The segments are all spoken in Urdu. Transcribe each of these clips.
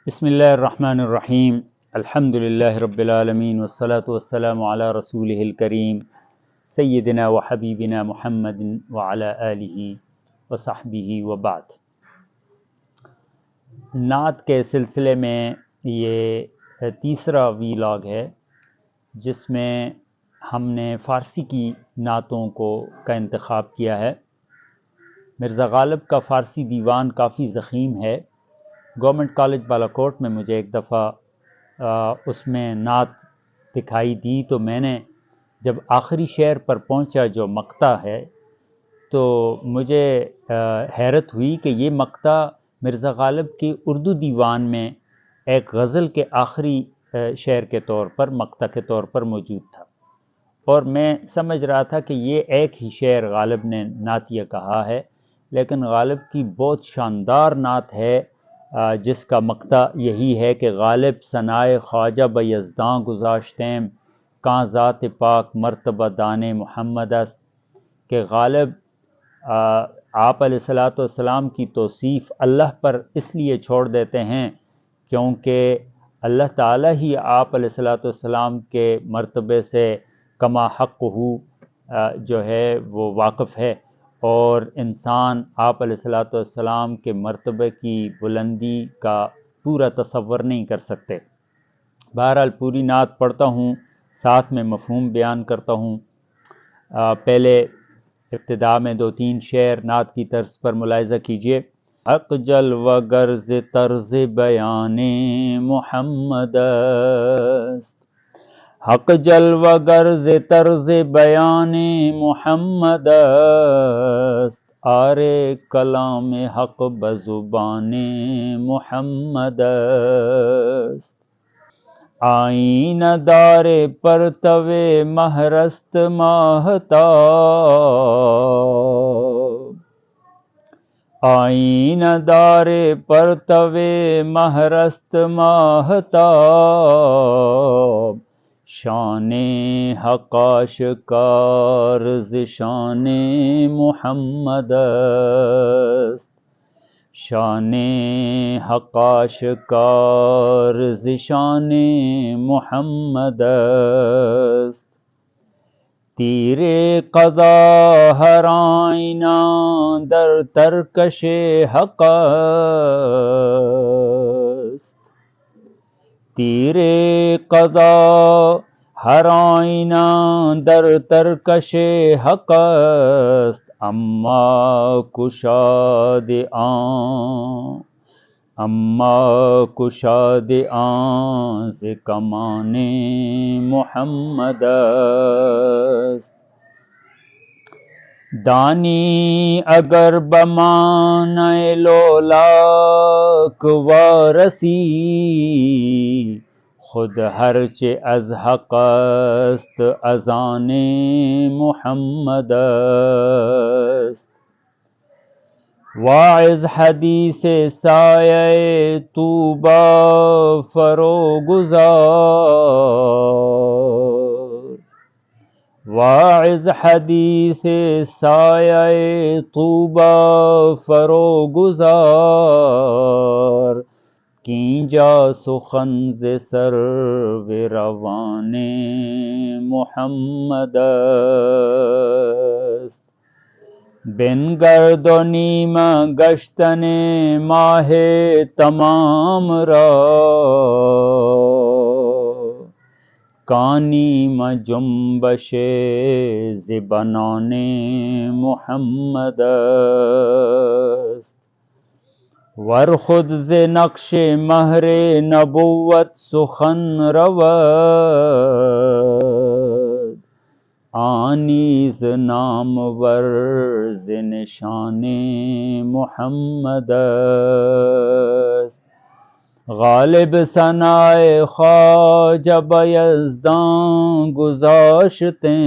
بسم اللہ الرحمن الرحیم الحمد للہ رب العالمین والصلاة والسلام علی رسولہ الکریم سیدنا و حبیبنا محمد وعلی آلہ وصحبہ وبعد۔ نعت کے سلسلے میں یہ تیسرا ویلاگ ہے جس میں ہم نے فارسی کی نعتوں کا انتخاب کیا ہے۔ مرزا غالب کا فارسی دیوان کافی ضخیم ہے۔ گورنمنٹ کالج بالاکوٹ میں مجھے ایک دفعہ اس میں نعت دکھائی دی تو میں نے جب آخری شعر پر پہنچا جو مقطع ہے تو مجھے حیرت ہوئی کہ یہ مقطع مرزا غالب کے اردو دیوان میں ایک غزل کے آخری شعر کے طور پر مقطع کے طور پر موجود تھا، اور میں سمجھ رہا تھا کہ یہ ایک ہی شعر غالب نے نعتیہ کہا ہے، لیکن غالب کی بہت شاندار نعت ہے جس کا مقطع یہی ہے کہ غالب ثنائے خواجہ بیزداں گذاشتیم کاں ذات پاک مرتبہ دان محمد است، کہ غالب آپ علیہ الصلاۃ والسلام کی توصیف اللہ پر اس لیے چھوڑ دیتے ہیں کیونکہ اللہ تعالیٰ ہی آپ علیہ الصلاۃ والسلام کے مرتبے سے کما حق جو ہے وہ واقف ہے، اور انسان آپ علیہ الصلاۃ والسلام کے مرتبے کی بلندی کا پورا تصور نہیں کر سکتے۔ بہرحال پوری نعت پڑھتا ہوں، ساتھ میں مفہوم بیان کرتا ہوں۔ پہلے ابتدا میں 2-3 شعر نعت کی طرز پر ملاحظہ کیجیے۔ حق جلوہ گرز طرز بیان محمد است، حق جلوہ گرز طرز بیان محمد است، آرے کلام حق بزبان محمد است، آئینہ دار پرتو مہرست ماہتاب، آئینہ دار پرتو مہرست ماہتاب، شان حق آشکار ز شان محمد است، شان حق آشکار ز شان محمد است، تیر قضا ہر آئینہ در ترکش حق است، تیر قضا ہر آئینہ در ترکش حق است، اما کشاد آن، اما کشاد آن ز کمان محمد است، دانی اگر بمانع لولاک وارسی، خود ہرچ از حق است از آن محمد است، واعظ حدیث سایہ طوبی فروگزار، واعظ حدیث سایہ طوبی فروگزار، کینجا سخن ز سرو روان محمد است، بن گرد و نیم گشتن ماہ تمام را، کانیم جنبش ز بنان محمد است، ور خود ز نقش مہر نبوت سخن رود، آنیز نامور ز نشان محمد است، غالب ثنائے خواجہ بیزداں گذاشتیم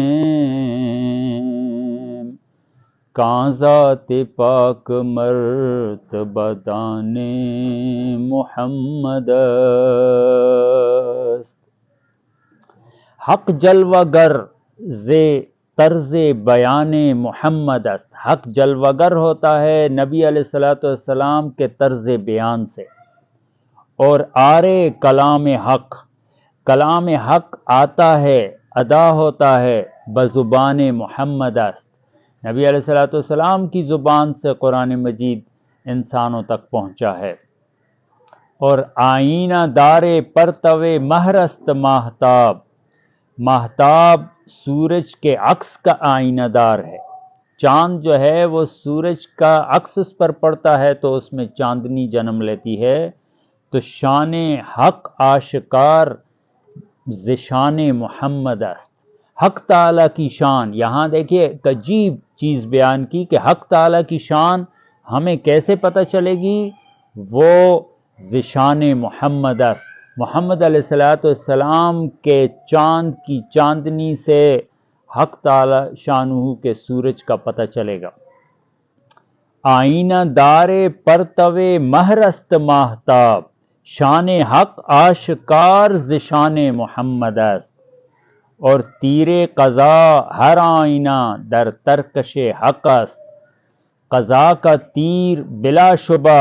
کاں ذات پاک مرتبہ دان محمد است، حق جلوہ گر ز طرز بیان محمد است، حق جلوہ گر ہوتا ہے نبی علیہ الصلوۃ والسلام کے طرز بیان سے، اور آرے کلام حق، کلام حق آتا ہے، ادا ہوتا ہے بزبان محمد است، نبی علیہ الصلوۃ والسلام کی زبان سے قرآن مجید انسانوں تک پہنچا ہے۔ اور آئینہ دار پرتوے مہرست ماہتاب، ماہتاب سورج کے عکس کا آئینہ دار ہے، چاند جو ہے وہ سورج کا عکس اس پر پڑتا ہے تو اس میں چاندنی جنم لیتی ہے۔ تو شان حق آشکار ذشان محمد است، حق تعالیٰ کی شان، یہاں دیکھیے ایک عجیب چیز بیان کی کہ حق تعالیٰ کی شان ہمیں کیسے پتہ چلے گی؟ وہ ذشان محمد است، محمد علیہ السلام کے چاند کی چاندنی سے حق تعالیٰ شانہ کے سورج کا پتہ چلے گا۔ آئینہ دار پرتوے مہرست ماہتاب، شان حق آشکار ذشان محمد است، اور تیر قضا ہر آئینہ در ترکش حق است، قضا کا تیر بلا شبہ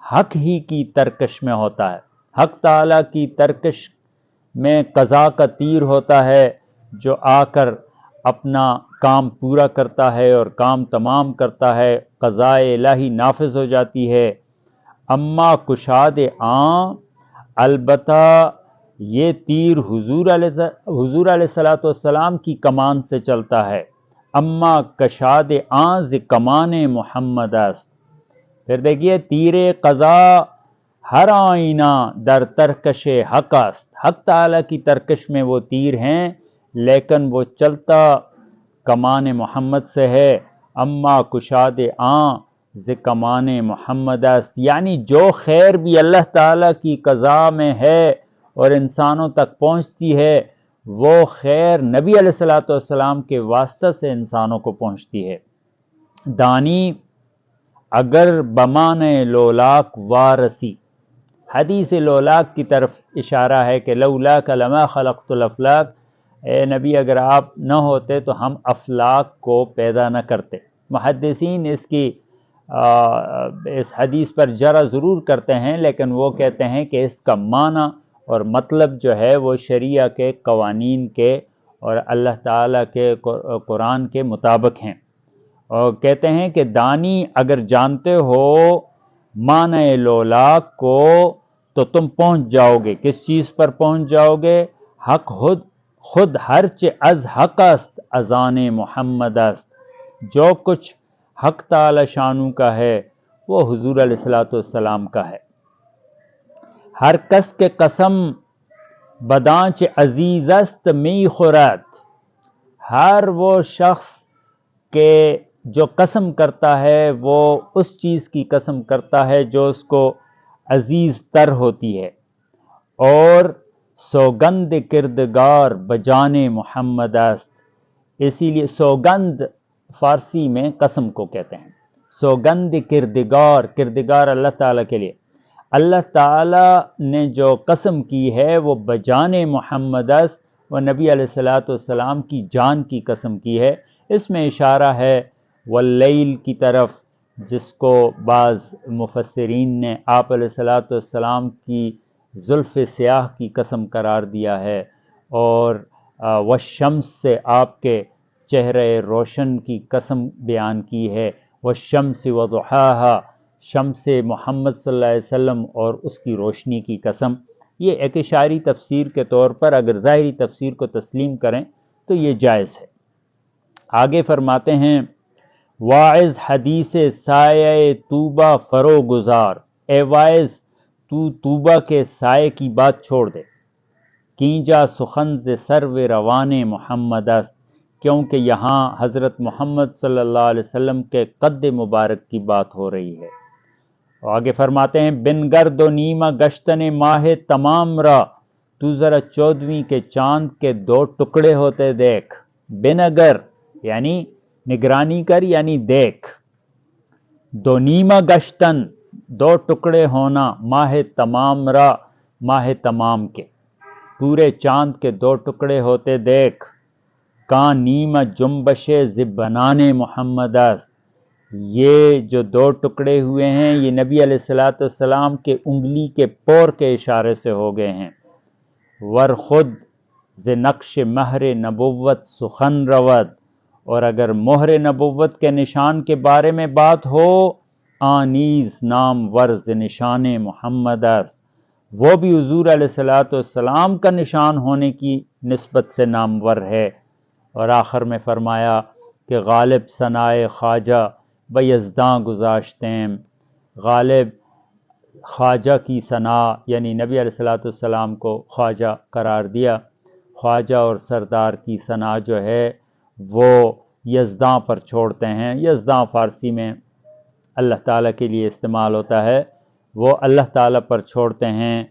حق ہی کی ترکش میں ہوتا ہے، حق تعالیٰ کی ترکش میں قضا کا تیر ہوتا ہے جو آ کر اپنا کام پورا کرتا ہے اور کام تمام کرتا ہے، قضائے الہی نافذ ہو جاتی ہے۔ اما کشاد آں، البتہ یہ تیر حضور علیہ السلام کی کمان سے چلتا ہے، اما کشاد آں ز کمان محمد است۔ پھر دیکھیے تیر قضا ہر آئینہ در ترکش حق است، حق تعالیٰ کی ترکش میں وہ تیر ہیں لیکن وہ چلتا کمان محمد سے ہے۔ اما کشاد آں ز کمان محمد است، یعنی جو خیر بھی اللہ تعالیٰ کی قضا میں ہے اور انسانوں تک پہنچتی ہے وہ خیر نبی علیہ السلام کے واسطہ سے انسانوں کو پہنچتی ہے۔ دانی اگر بمانے لولاک وارسی، حدیث لولاک کی طرف اشارہ ہے کہ لولاک لما خلقت الافلاک، اے نبی اگر آپ نہ ہوتے تو ہم افلاک کو پیدا نہ کرتے۔ محدثین اس حدیث پر جرح ضرور کرتے ہیں لیکن وہ کہتے ہیں کہ اس کا معنی اور مطلب جو ہے وہ شریعہ کے قوانین کے اور اللہ تعالیٰ کے قرآن کے مطابق ہیں، اور کہتے ہیں کہ دانی اگر جانتے ہو معنی لولاک کو تو تم پہنچ جاؤ گے، کس چیز پر پہنچ جاؤ گے؟ حق خود ہرچ از حق است اذان محمد است، جو کچھ حق تعالی شانو کا ہے وہ حضور علیہ السلام کا ہے۔ ہر کس کے قسم بدانچ عزیز است می خورد، ہر وہ شخص کے جو قسم کرتا ہے وہ اس چیز کی قسم کرتا ہے جو اس کو عزیز تر ہوتی ہے، اور سوگند کردگار بجان محمد است، اسی لیے سوگند فارسی میں قسم کو کہتے ہیں، سوگند کردگار، کردگار اللہ تعالیٰ کے لیے، اللہ تعالیٰ نے جو قسم کی ہے وہ بجان محمد است، وہ نبی علیہ السلام کی جان کی قسم کی ہے۔ اس میں اشارہ ہے واللیل کی طرف، جس کو بعض مفسرین نے آپ علیہ السلام کی زلف سیاہ کی قسم قرار دیا ہے، اور والشمس سے آپ کے چہرے روشن کی قسم بیان کی ہے، والشمس وضحاہا، شمس محمد صلی اللہ علیہ وسلم اور اس کی روشنی کی قسم۔ یہ ایک اشاری تفسیر کے طور پر اگر ظاہری تفسیر کو تسلیم کریں تو یہ جائز ہے۔ آگے فرماتے ہیں واعظ حدیث سایہ طوبہ فرو گزار، اے واعظ تو طوبہ کے سائے کی بات چھوڑ دے، کینجا سخن ز سرو روان محمد است، کیونکہ یہاں حضرت محمد صلی اللہ علیہ وسلم کے قد مبارک کی بات ہو رہی ہے۔ اور آگے فرماتے ہیں بن گرد و نیمہ گشتن ماہ تمام را، تو ذرا 14ویں کے چاند کے 2 ٹکڑے ہوتے دیکھ، بن اگر یعنی نگرانی کر یعنی دیکھ، دو نیمہ گشتن 2 ٹکڑے ہونا، ماہ تمام را ماہ تمام کے، پورے چاند کے 2 ٹکڑے ہوتے دیکھ، کان نیمہ جنبش ز بنان محمد است، یہ جو دو ٹکڑے ہوئے ہیں یہ نبی علیہ الصلوۃ والسلام کے انگلی کے پور کے اشارے سے ہو گئے ہیں۔ ور خود ز نقش مہر نبوت سخن رود، اور اگر مہر نبوت کے نشان کے بارے میں بات ہو، آنیز نام ور ز نشان محمد است، وہ بھی حضور علیہ الصلوۃ والسلام کا نشان ہونے کی نسبت سے نامور ہے۔ اور آخر میں فرمایا کہ غالب ثنائے خواجہ و یزداں گذاشتیم، غالب خواجہ کی ثنا یعنی نبی علیہ الصلوۃ والسلام کو خواجہ قرار دیا، خواجہ اور سردار کی ثنا جو ہے وہ یزداں پر چھوڑتے ہیں۔ یزداں فارسی میں اللہ تعالیٰ کے لیے استعمال ہوتا ہے، وہ اللہ تعالیٰ پر چھوڑتے ہیں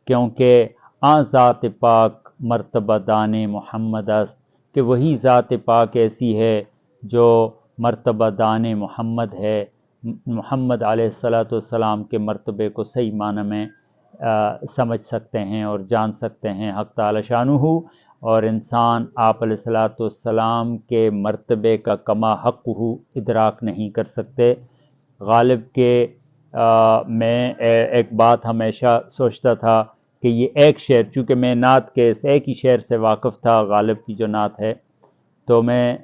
کیونکہ ذات پاک مرتبہ دان محمد است، کہ وہی ذات پاک ایسی ہے جو مرتبہ دان محمد ہے، محمد علیہ الصلوۃ والسلام کے مرتبے کو صحیح معنی میں سمجھ سکتے ہیں اور جان سکتے ہیں حق تعالی شانہ، اور انسان آپ علیہ الصلوۃ والسلام کے مرتبے کا کما حق ادراک نہیں کر سکتے۔ غالب کے میں ایک بات ہمیشہ سوچتا تھا کہ یہ ایک شعر، چونکہ میں نعت کے اس ایک ہی شعر سے واقف تھا، غالب کی جو نعت ہے، تو میں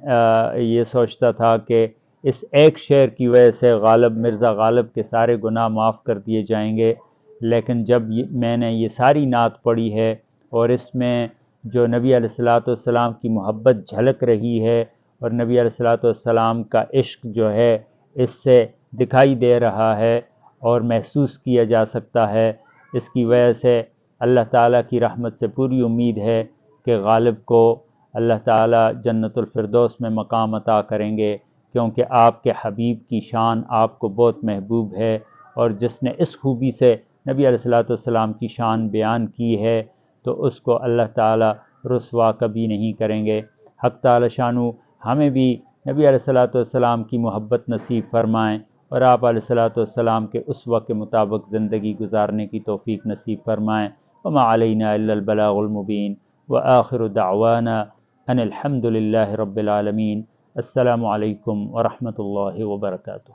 یہ سوچتا تھا کہ اس ایک شعر کی وجہ سے غالب مرزا غالب کے سارے گناہ معاف کر دیے جائیں گے، لیکن جب میں نے یہ ساری نعت پڑھی ہے اور اس میں جو نبی علیہ الصلوۃ والسلام کی محبت جھلک رہی ہے اور نبی علیہ الصلوۃ والسلام کا عشق جو ہے اس سے دکھائی دے رہا ہے اور محسوس کیا جا سکتا ہے، اس کی وجہ سے اللہ تعالیٰ کی رحمت سے پوری امید ہے کہ غالب کو اللہ تعالیٰ جنت الفردوس میں مقام عطا کریں گے، کیونکہ آپ کے حبیب کی شان آپ کو بہت محبوب ہے، اور جس نے اس خوبی سے نبی علیہ الصلوۃ والسلام کی شان بیان کی ہے تو اس کو اللہ تعالیٰ رسوا کبھی نہیں کریں گے۔ حق تعالی شانو ہمیں بھی نبی علیہ الصلوۃ والسلام کی محبت نصیب فرمائیں اور آپ علیہ الصلوۃ والسلام کے اسوہ کے مطابق زندگی گزارنے کی توفیق نصیب فرمائیں۔ وما علینا الا البلاغ المبین، وآخر دعوانا ان الحمد للہ رب العالمین۔ السلام علیکم ورحمۃ اللہ وبرکاتہ۔